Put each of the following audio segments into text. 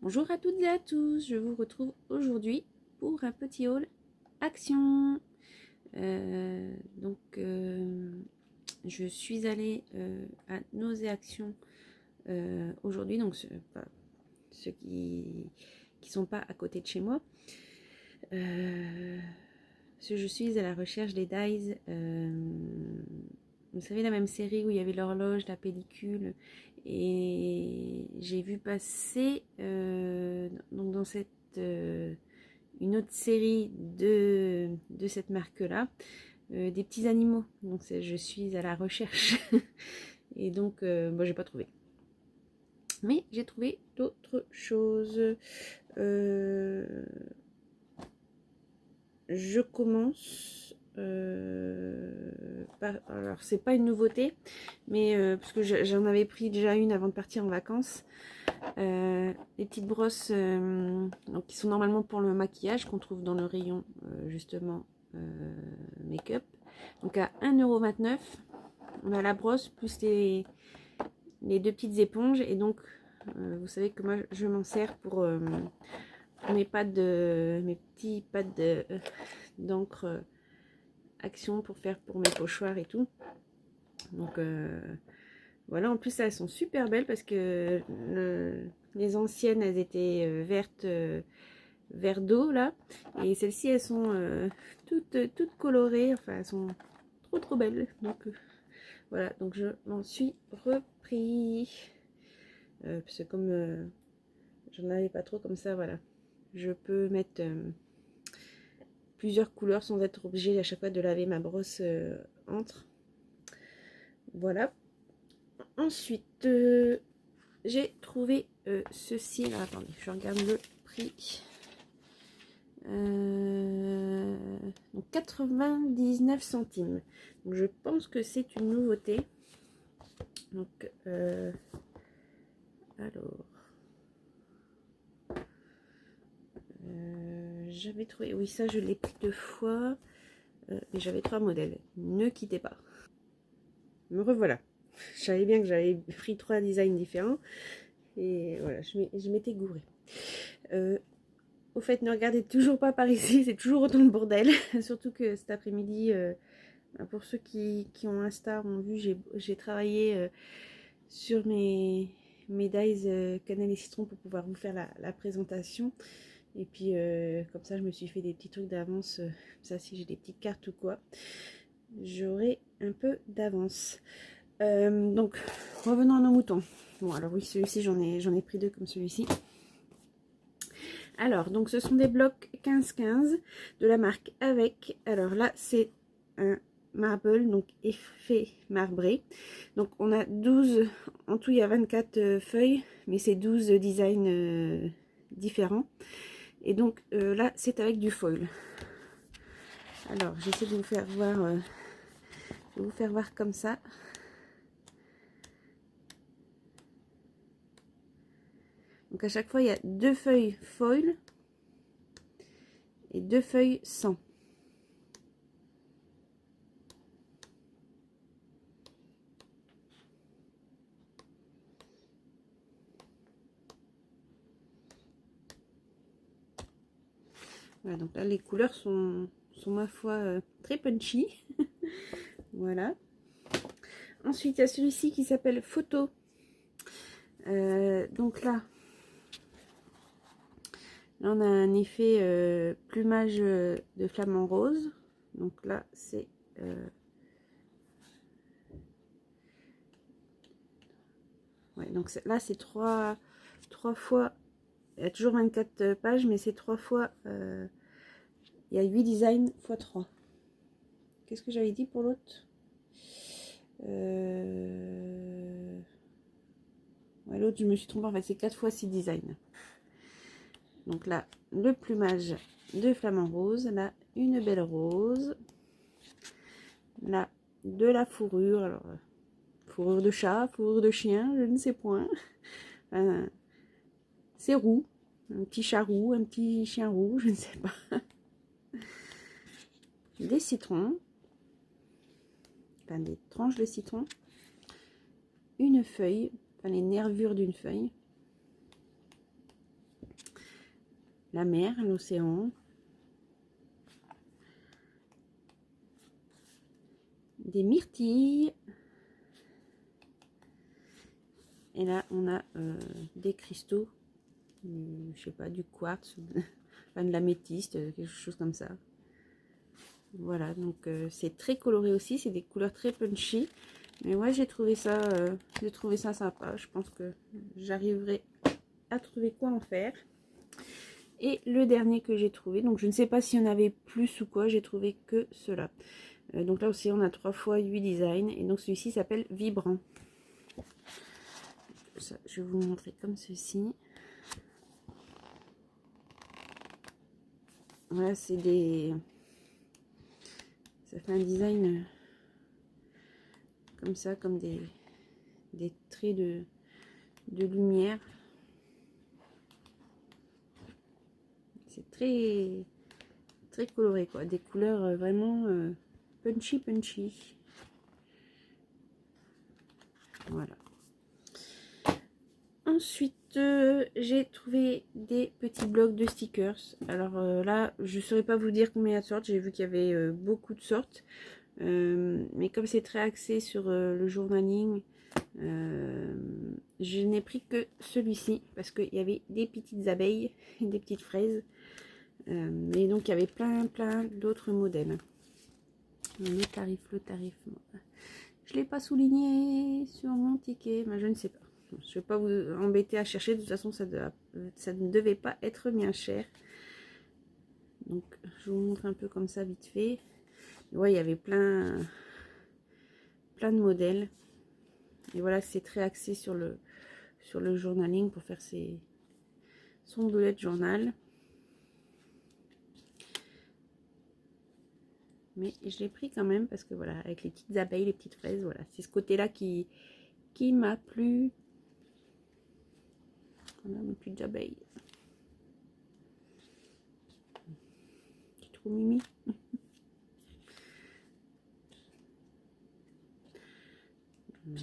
Bonjour à toutes et à tous, je vous retrouve aujourd'hui pour un petit haul action. Je suis allée à Nausée Action aujourd'hui, donc ceux qui sont pas à côté de chez moi. Parce que je suis à la recherche des dies. Vous savez, la même série où il y avait l'horloge, la pellicule, et j'ai vu passer donc dans cette une autre série de cette marque-là, des petits animaux. Donc je suis à la recherche et donc bon, j'ai pas trouvé. Mais j'ai trouvé d'autres choses. Je commence par, alors c'est pas une nouveauté, mais parce que j'en avais pris déjà une avant de partir en vacances. Les petites brosses donc, qui sont normalement pour le maquillage, qu'on trouve dans le rayon justement make-up. Donc à 1,29 €, on a la brosse plus les deux petites éponges. Et donc vous savez que moi je m'en sers pour mes petits pads d'encre action pour faire pour mes pochoirs et tout. Donc voilà, en plus elles sont super belles parce que les anciennes elles étaient vertes, vert d'eau là, et celles-ci elles sont toutes colorées, enfin elles sont trop belles. Donc voilà, donc je m'en suis repris parce que comme j'en avais pas trop, comme ça voilà, je peux mettre plusieurs couleurs sans être obligée à chaque fois de laver ma brosse entre. Voilà. Ensuite, j'ai trouvé ceci là. Attendez, je regarde le prix. Donc 99 centimes. Donc je pense que c'est une nouveauté. Donc alors. J'avais trouvé, oui, ça je l'ai pris 2 fois, mais j'avais 3 modèles. Ne quittez pas. Me revoilà. Je savais bien que j'avais pris 3 designs différents, et voilà, je m'étais gourée. Au fait, ne regardez toujours pas par ici, c'est toujours autant de bordel. Surtout que cet après-midi, pour ceux qui ont Insta, ont vu, j'ai travaillé sur mes dies cannelle et citron pour pouvoir vous faire la présentation. Et puis comme ça je me suis fait des petits trucs d'avance, ça si j'ai des petites cartes ou quoi, j'aurai un peu d'avance. Donc revenons à nos moutons. Bon alors oui, celui-ci j'en ai pris 2 comme celui-ci. Alors donc ce sont des blocs 15-15 de la marque Avec. Alors là c'est un marble, donc effet marbré. Donc on a 12, en tout il y a 24 feuilles, mais c'est 12 designs différents. Et donc là c'est avec du foil. Alors j'essaie de vous faire voir, comme ça. Donc à chaque fois il y a 2 feuilles foil et 2 feuilles sans. Voilà, donc là les couleurs sont ma foi très punchy. Voilà. Ensuite il y a celui-ci qui s'appelle Photo. Donc là on a un effet plumage de flamant rose. Donc là c'est ouais, donc là c'est 3 fois, il y a toujours 24 pages, mais c'est 3 fois il y a 8 designs x 3. Qu'est-ce que j'avais dit pour l'autre? Ouais, l'autre je me suis trompée, en fait c'est 4 fois 6 designs. Donc là le plumage de flamant rose, là une belle rose, là de la fourrure, alors fourrure de chat, fourrure de chien, je ne sais point. C'est roux, un petit chat roux, un petit chien roux, je ne sais pas. Des citrons, enfin des tranches de citron, une feuille, enfin les nervures d'une feuille, la mer, l'océan. Des myrtilles. Et là, on a des cristaux, je sais pas, du quartz, enfin de l'améthyste, quelque chose comme ça. Voilà, donc c'est très coloré aussi, c'est des couleurs très punchy. Mais ouais, j'ai trouvé ça sympa. Je pense que j'arriverai à trouver quoi en faire. Et le dernier que j'ai trouvé, donc je ne sais pas s'il y en avait plus ou quoi, j'ai trouvé que cela. Donc là aussi, on a 3 fois 8 designs. Et donc celui-ci s'appelle Vibrant. Ça, je vais vous montrer comme ceci. Voilà, c'est des... Ça fait un design comme ça, comme des traits de lumière. C'est très coloré, quoi. Des couleurs vraiment punchy. Voilà. Ensuite, j'ai trouvé des petits blocs de stickers. Alors là, je ne saurais pas vous dire combien de sortes. J'ai vu qu'il y avait beaucoup de sortes. Mais comme c'est très axé sur le journaling, je n'ai pris que celui-ci parce qu'il y avait des petites abeilles et des petites fraises. Et donc il y avait plein d'autres modèles. Le tarif, je ne l'ai pas souligné sur mon ticket, mais je ne sais pas. Je ne vais pas vous embêter à chercher, de toute façon ça ne devait pas être bien cher. Donc je vous montre un peu comme ça vite fait. Ouais, il y avait plein de modèles. Et voilà, c'est très axé sur le journaling pour faire son bullet journal. Mais je l'ai pris quand même parce que voilà, avec les petites abeilles, les petites fraises, voilà, c'est ce côté-là qui m'a plu. Voilà, mes petites abeilles. C'est trop mimi.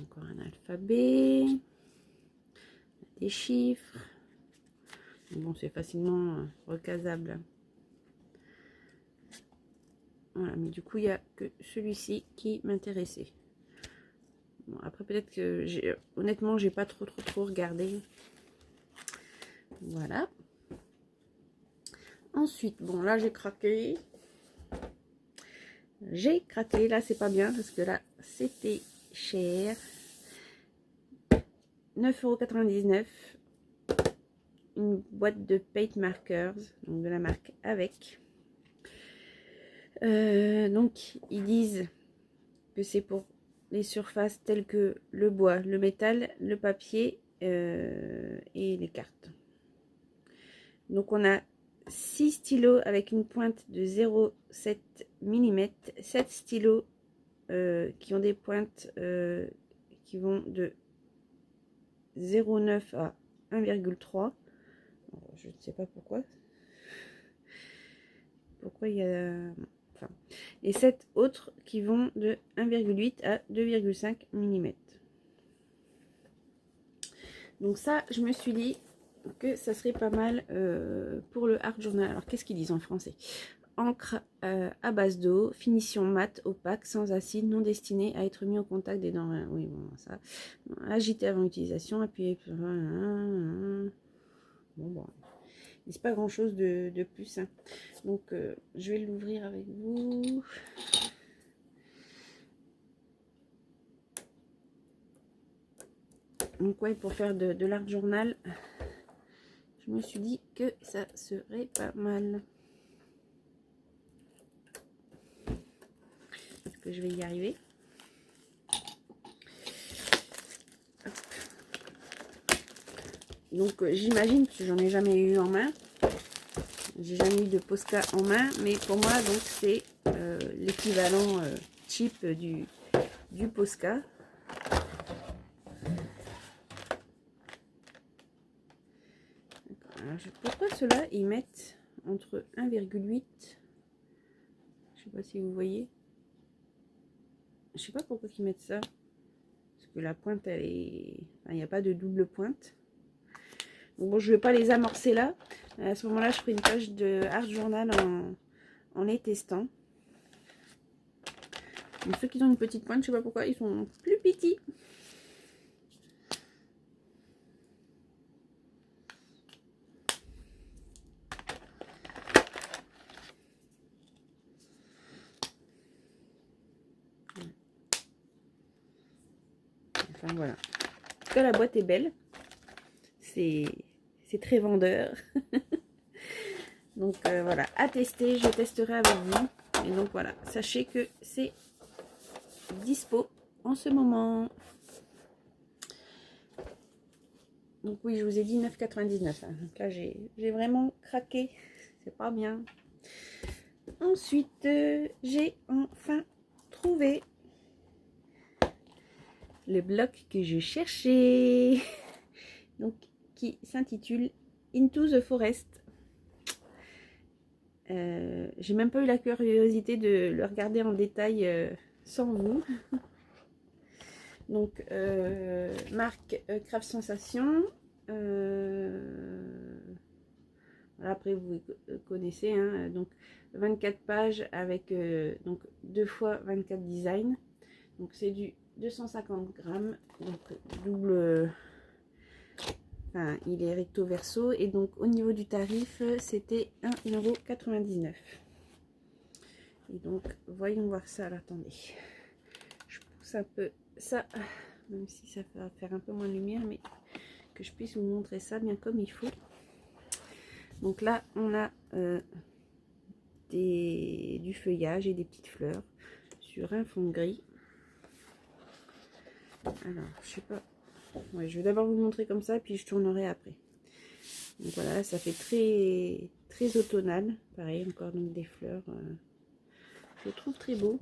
Encore un alphabet, des chiffres. Bon, c'est facilement recasable. Voilà, mais du coup, il n'y a que celui-ci qui m'intéressait. Bon, après, peut-être que honnêtement, j'ai pas trop regardé. Voilà. Ensuite, bon, là, j'ai craqué. Là, c'est pas bien parce que là, c'était cher. 9,99 €. Une boîte de paint markers, donc de la marque Avec. Donc, ils disent que c'est pour les surfaces telles que le bois, le métal, le papier et les cartes. Donc, on a 6 stylos avec une pointe de 0,7 mm, 7 stylos qui ont des pointes qui vont de 0,9 à 1,3. Je ne sais pas pourquoi. Pourquoi il y a... Enfin, et 7 autres qui vont de 1,8 à 2,5 mm. Donc ça, je me suis dit que ça serait pas mal pour le art journal. Alors, qu'est-ce qu'ils disent en français? Encre à base d'eau, finition mate, opaque, sans acide, non destinée à être mis au contact des dents. Oui, bon, ça. Agité avant utilisation, appuyé. Bon, bon. C'est pas grand chose de plus. Hein. Donc, je vais l'ouvrir avec vous. Donc, ouais, pour faire de l'art journal, je me suis dit que ça serait pas mal. Est-ce que je vais y arriver? Hop. Donc, j'imagine que j'en ai jamais eu en main. J'ai jamais eu de Posca en main, mais pour moi, donc c'est l'équivalent cheap du Posca. Alors, pourquoi ceux-là, ils mettent entre 1,8, je sais pas si vous voyez. Je sais pas pourquoi ils mettent ça. Parce que la pointe, elle est... Enfin, il n'y a pas de double pointe. Bon, je ne vais pas les amorcer là. À ce moment-là, je ferai une page de Art Journal en les testant. Donc, ceux qui ont une petite pointe, je ne sais pas pourquoi, ils sont plus petits. Enfin voilà. En tout cas, la boîte est belle. C'est très vendeur. Donc voilà, à tester, je testerai avec vous. Et donc voilà, sachez que c'est dispo en ce moment. Donc oui, je vous ai dit 9,99. Hein. Donc là, j'ai vraiment craqué. C'est pas bien. Ensuite, j'ai enfin trouvé le bloc que je cherchais. Donc, qui s'intitule Into the Forest. J'ai même pas eu la curiosité de le regarder en détail sans vous. Donc, marque Craft Sensation. Après, vous connaissez. Hein, donc, 24 pages avec donc 2 fois 24 designs. Donc, c'est du 250 grammes. Donc, double. Enfin, il est recto verso. Et donc, au niveau du tarif, c'était 1,99 €. Et donc, voyons voir ça. Alors, attendez. Je pousse un peu ça, même si ça va faire un peu moins de lumière, mais que je puisse vous montrer ça bien comme il faut. Donc là, on a du feuillage et des petites fleurs sur un fond gris. Alors, je sais pas. Ouais, je vais d'abord vous montrer comme ça, puis je tournerai après. Donc voilà, ça fait très automnal. Pareil, encore donc des fleurs. Je le trouve très beau.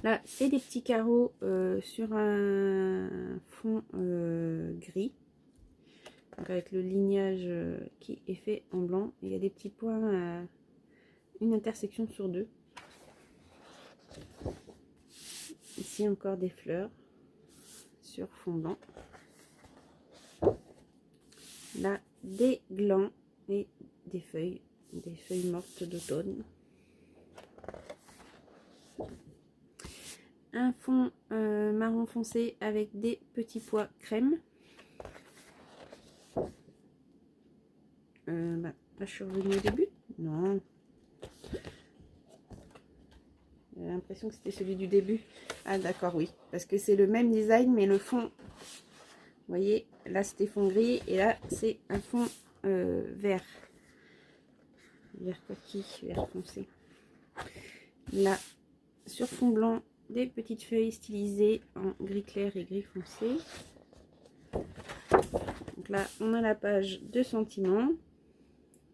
Là, c'est des petits carreaux sur un fond gris. Donc avec le lignage qui est fait en blanc. Il y a des petits points, une intersection sur deux. Ici encore des fleurs sur fond blanc. Là, des glands et des feuilles mortes d'automne. Un fond marron foncé avec des petits pois crème. Là, je suis revenue au début. Non. J'ai l'impression que c'était celui du début. Ah d'accord, oui. Parce que c'est le même design, mais le fond... Vous voyez, là c'était fond gris et là c'est un fond vert. Vert coquille, vert foncé. Là, sur fond blanc, des petites feuilles stylisées en gris clair et gris foncé. Donc là, on a la page de sentiments.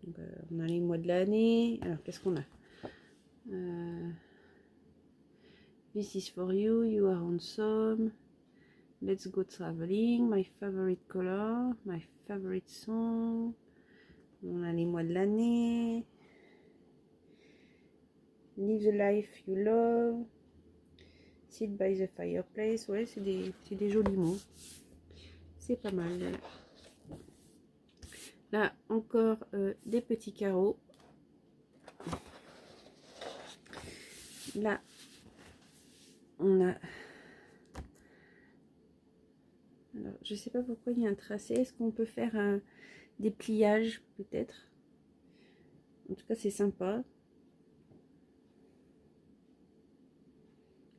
Donc, on a les mois de l'année. Alors, qu'est-ce qu'on a? This is for you, you are handsome. Let's go traveling, my favorite color, my favorite song. On a les mois de l'année. Live the life you love. Sit by the fireplace. Ouais, c'est des jolis mots. C'est pas mal. Là, encore des petits carreaux. Là, on a... Alors, je sais pas pourquoi il y a un tracé. Est-ce qu'on peut faire des pliages, peut-être? En tout cas, c'est sympa.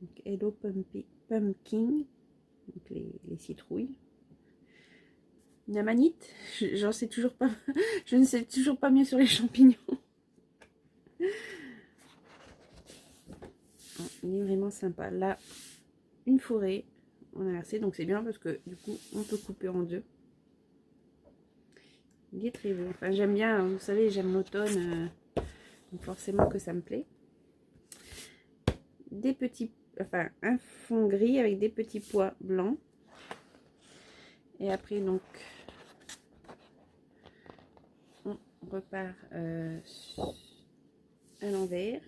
Donc, Hello Pumpkin. Donc, les citrouilles. Une amanite, j'en sais toujours pas. Je ne sais toujours pas mieux sur les champignons. Il est vraiment sympa. Là, une forêt en inversé, donc c'est bien parce que du coup, on peut couper en deux. Il est très beau. Enfin, j'aime bien, vous savez, j'aime l'automne, donc forcément que ça me plaît. Des petits, enfin, un fond gris avec des petits pois blancs. Et après, donc, on repart à l'envers.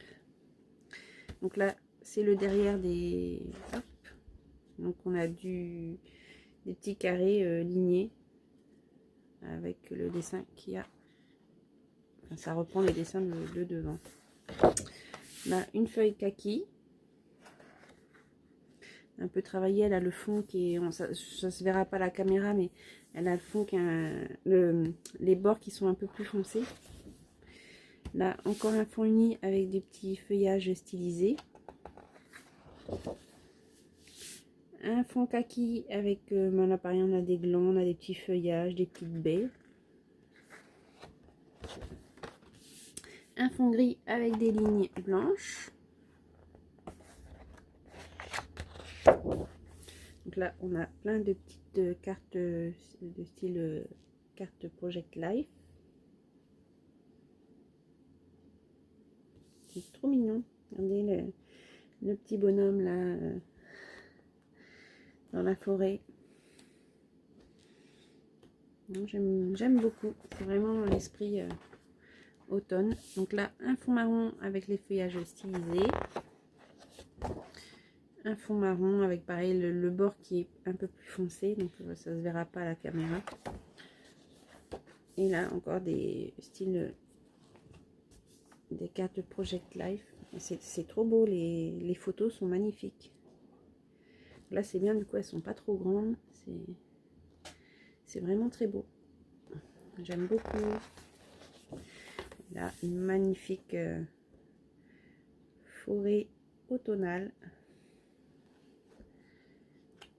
Donc là, c'est le derrière des... Hop. Donc on a des petits carrés lignés. avec le dessin qu'il y a. Enfin, ça reprend les dessins de devant. Là, une feuille kaki. Un peu travaillée, elle a le fond qui est... ça se verra pas à la caméra, mais elle a le fond qui a les bords qui sont un peu plus foncés. Là, encore un fond uni avec des petits feuillages stylisés. Un fond kaki avec, là pareil, on a des glands, on a des petits feuillages, des petites baies. Un fond gris avec des lignes blanches. Donc là, on a plein de petites cartes de style carte Project Life. C'est trop mignon. Regardez le petit bonhomme là dans la forêt. J'aime beaucoup. C'est vraiment l'esprit automne. Donc là, un fond marron avec les feuillages stylisés. Un fond marron avec pareil le bord qui est un peu plus foncé. Donc ça se verra pas à la caméra. Et là, encore des styles... des cartes Project Life. C'est trop beau, les photos sont magnifiques. Là c'est bien, du coup elles sont pas trop grandes, c'est vraiment très beau, j'aime beaucoup. Là une magnifique forêt automnale,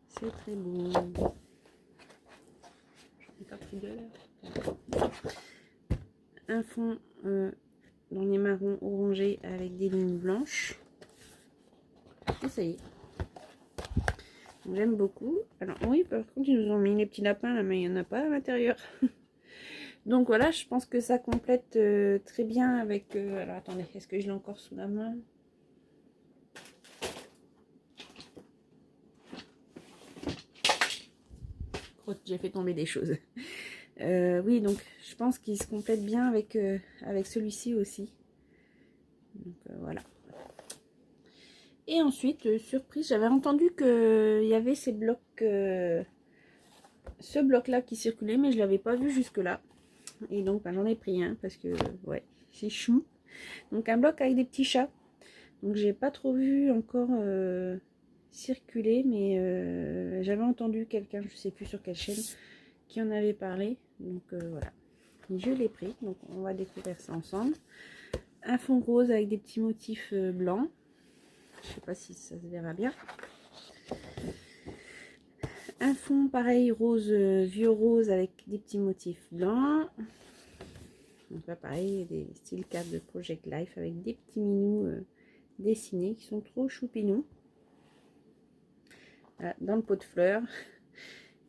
c'est très beau. Encore plus de l'heure. Un fond dans les marrons orangés avec des lignes blanches. Et ça y est. J'aime beaucoup. Alors oui, par contre, ils nous ont mis les petits lapins là, mais il n'y en a pas à l'intérieur. Donc voilà, je pense que ça complète très bien avec... alors attendez, est-ce que je l'ai encore sous la main? J'ai fait tomber des choses. Oui, donc je pense qu'il se complète bien avec, avec celui-ci aussi. Donc voilà. Et ensuite, surprise, j'avais entendu qu'il y avait ces blocs, ce bloc-là qui circulait, mais je ne l'avais pas vu jusque-là. Et donc, bah, j'en ai pris un parce que, ouais, c'est chou. Donc, un bloc avec des petits chats. Donc, j'ai pas trop vu encore circuler, mais j'avais entendu quelqu'un, je sais plus sur quelle chaîne, qui en avait parlé. Donc, voilà. Je l'ai pris. Donc, on va découvrir ça ensemble. Un fond rose avec des petits motifs blancs. Je sais pas si ça se verra bien. Un fond pareil rose, vieux rose avec des petits motifs blancs. Donc là pareil, des styles cartes de Project Life avec des petits minous dessinés qui sont trop choupinous. Là, dans le pot de fleurs,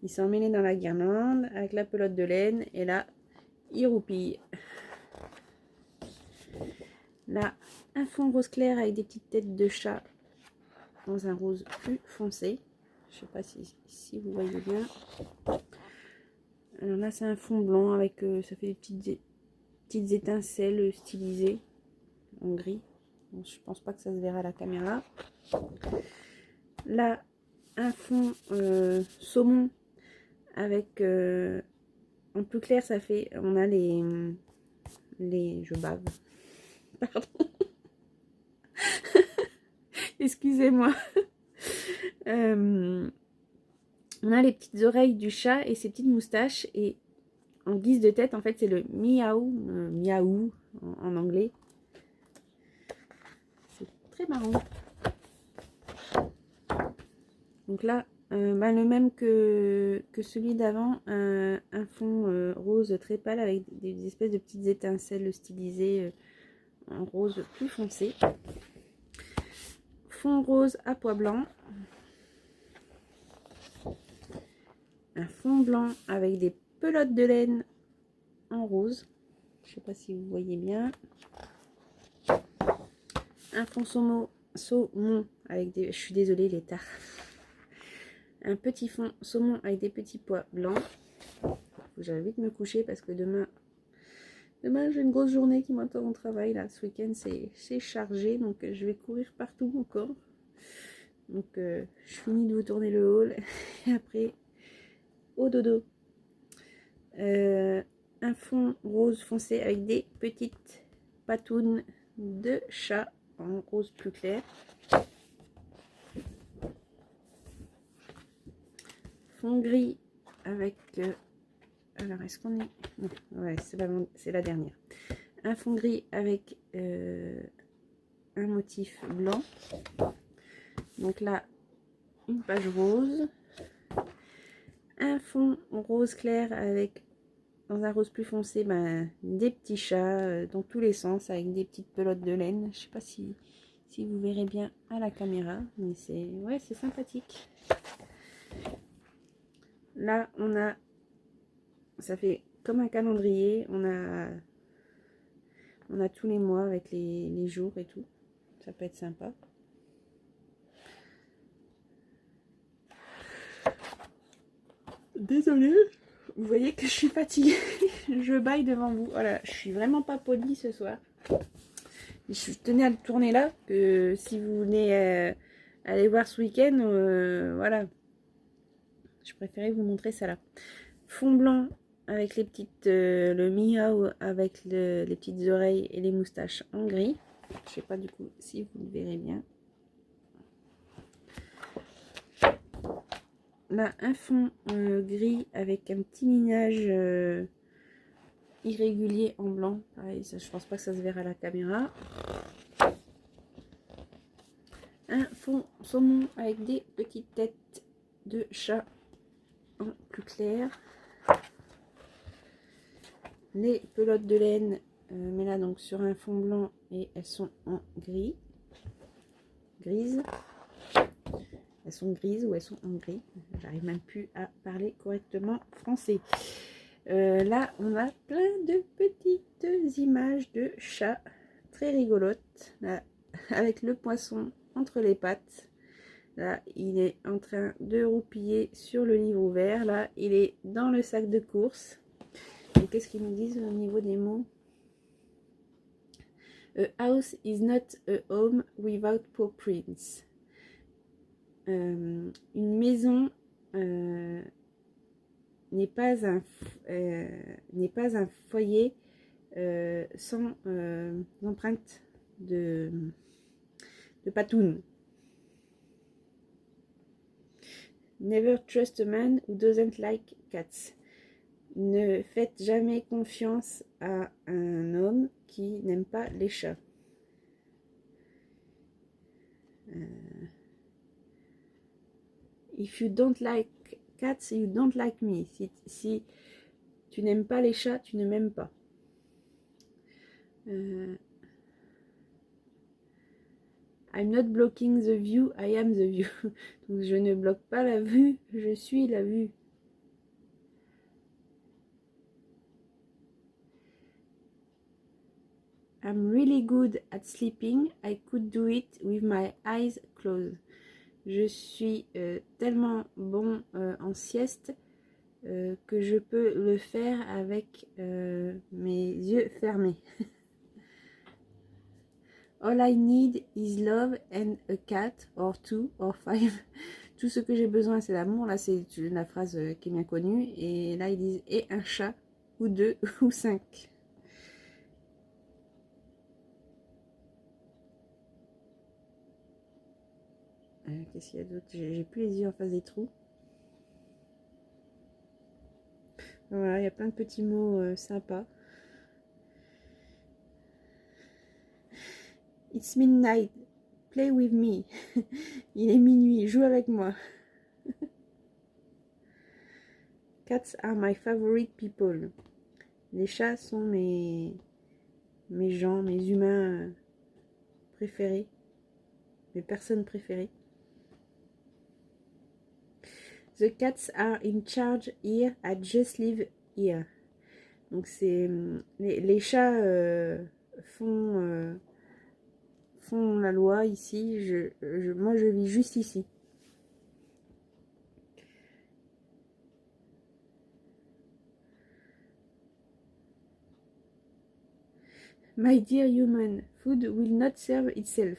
ils sont emmêlés dans la guirlande avec la pelote de laine et là, ils roupillent. Là, un fond rose clair avec des petites têtes de chat dans un rose plus foncé. Je sais pas si vous voyez bien. Alors là, c'est un fond blanc avec, ça fait des petites étincelles stylisées en gris. Bon, je pense pas que ça se verra à la caméra. Là, un fond saumon avec en plus clair, ça fait, on a je bave. Pardon. Excusez-moi. On a les petites oreilles du chat et ses petites moustaches, et en guise de tête, en fait, c'est le miaou, miaou en anglais. C'est très marrant. Donc là, bah, le même que celui d'avant, un fond rose très pâle avec des espèces de petites étincelles stylisées en rose plus foncé. Fond rose à pois blanc. Un fond blanc avec des pelotes de laine en rose. Je ne sais pas si vous voyez bien. Un fond saumon avec des... Je suis désolée, les tares. Un petit fond saumon avec des petits pois blancs. J'avais vite me coucher parce que demain j'ai une grosse journée qui m'attend au travail. Là, ce week-end, c'est chargé. Donc, je vais courir partout encore. Donc, je finis de vous tourner le haul. Et après, au dodo. un fond rose foncé avec des petites patounes de chat en rose plus clair. Fond gris avec... alors, est-ce qu'on est... Non, ouais, c'est la dernière. Un fond gris avec un motif blanc. Donc là, une page rose. Un fond rose clair avec, dans un rose plus foncé, ben, des petits chats dans tous les sens avec des petites pelotes de laine. Je sais pas si vous verrez bien à la caméra, mais c'est sympathique. Là, on a, ça fait comme un calendrier, on a tous les mois avec les jours et tout. Ça peut être sympa. Désolée, vous voyez que je suis fatiguée. Je baille devant vous. Voilà, je suis vraiment pas polie ce soir. Je tenais à le tourner là, que si vous venez aller voir ce week-end, voilà. Je préférais vous montrer ça là. Fond blanc avec les petites, le miaou avec les petites oreilles et les moustaches en gris. Je sais pas du coup si vous le verrez bien. Là, un fond gris avec un petit lignage irrégulier en blanc. Pareil, ça, je pense pas que ça se verra à la caméra. Un fond saumon avec des petites têtes de chat en plus clair. Les pelotes de laine, mais là donc sur un fond blanc et elles sont en gris. Grises. Elles sont grises ou elles sont en gris. J'arrive même plus à parler correctement français. Là, on a plein de petites images de chats très rigolotes. Là, avec le poisson entre les pattes. Là, il est en train de roupiller sur le livre ouvert. Là, il est dans le sac de course. Et qu'est-ce qu'ils nous disent au niveau des mots? A house is not a home without paw prints. Une maison n'est pas un foyer sans empreinte de patounes. Never trust a man who doesn't like cats. Ne faites jamais confiance à un homme qui n'aime pas les chats. If you don't like cats, you don't like me. Si tu n'aimes pas les chats, tu ne m'aimes pas. I'm not blocking the view, I am the view. Donc je ne bloque pas la vue, je suis la vue. I'm really good at sleeping, I could do it with my eyes closed. Je suis tellement bon en sieste que je peux le faire avec mes yeux fermés. All I need is love and a cat, or two, or five. Tout ce que j'ai besoin, c'est l'amour. Là, c'est la phrase qui est bien connue. Et là, ils disent et un chat, ou deux, ou cinq. Qu'est-ce qu'il y a d'autre? J'ai plus les yeux en face des trous. Voilà, il y a plein de petits mots sympas. It's midnight. Play with me. Il est minuit. Joue avec moi. Cats are my favorite people. Les chats sont mes gens, mes humains préférés. Mes personnes préférées. The cats are in charge here. I just live here. Donc c'est les chats font la loi ici. Moi je vis juste ici. My dear human, food will not serve itself.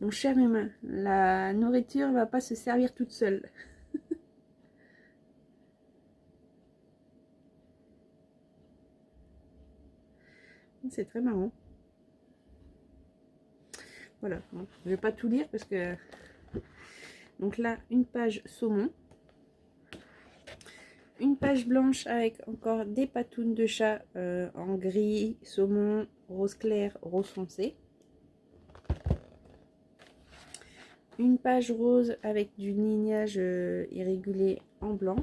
Mon cher humain, la nourriture va pas se servir toute seule. C'est très marrant. Voilà, bon, je vais pas tout lire parce que... Donc là, une page saumon. Une page blanche avec encore des patounes de chat en gris, saumon, rose clair, rose foncé. Une page rose avec du lignage irrégulier en blanc.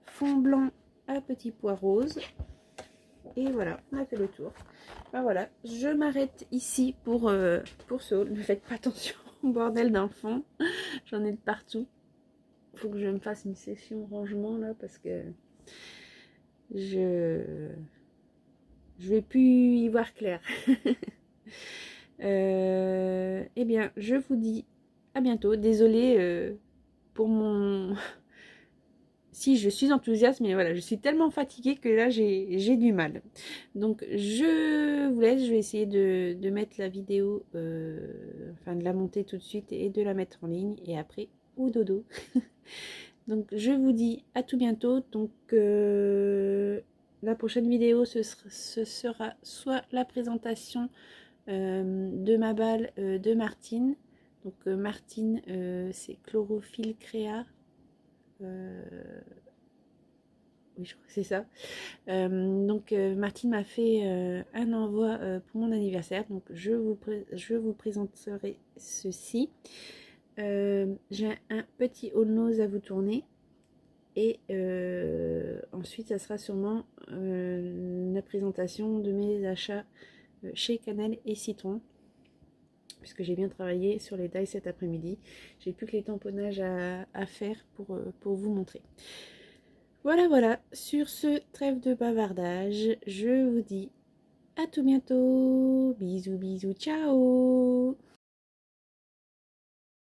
Fond blanc à petits pois roses. Et voilà, on a fait le tour. Ben voilà, je m'arrête ici pour ce haul. Ne faites pas attention au bordel d'un fond. J'en ai de partout. Il faut que je me fasse une session rangement là parce que je vais plus y voir clair. Eh bien, je vous dis à bientôt. Désolée pour mon... Si, je suis enthousiaste, mais voilà, je suis tellement fatiguée que là, j'ai du mal. Donc, je vous laisse. Je vais essayer de mettre la vidéo, enfin, de la monter tout de suite et de la mettre en ligne. Et après, au dodo. Donc, je vous dis à tout bientôt. Donc, la prochaine vidéo, ce sera soit la présentation de ma balle de Martine. Donc Martine, c'est Chlorophylle Créa. Oui, je crois que c'est ça. Donc Martine m'a fait un envoi pour mon anniversaire. Donc je vous présenterai ceci. J'ai un petit haul nose à vous tourner. Et ensuite, ça sera sûrement la présentation de mes achats chez Cannelle et Citron, puisque j'ai bien travaillé sur les tailles cet après-midi. J'ai plus que les tamponnages à faire pour vous montrer. Voilà, voilà. Sur ce, trêve de bavardage, je vous dis à tout bientôt. Bisous, bisous, ciao.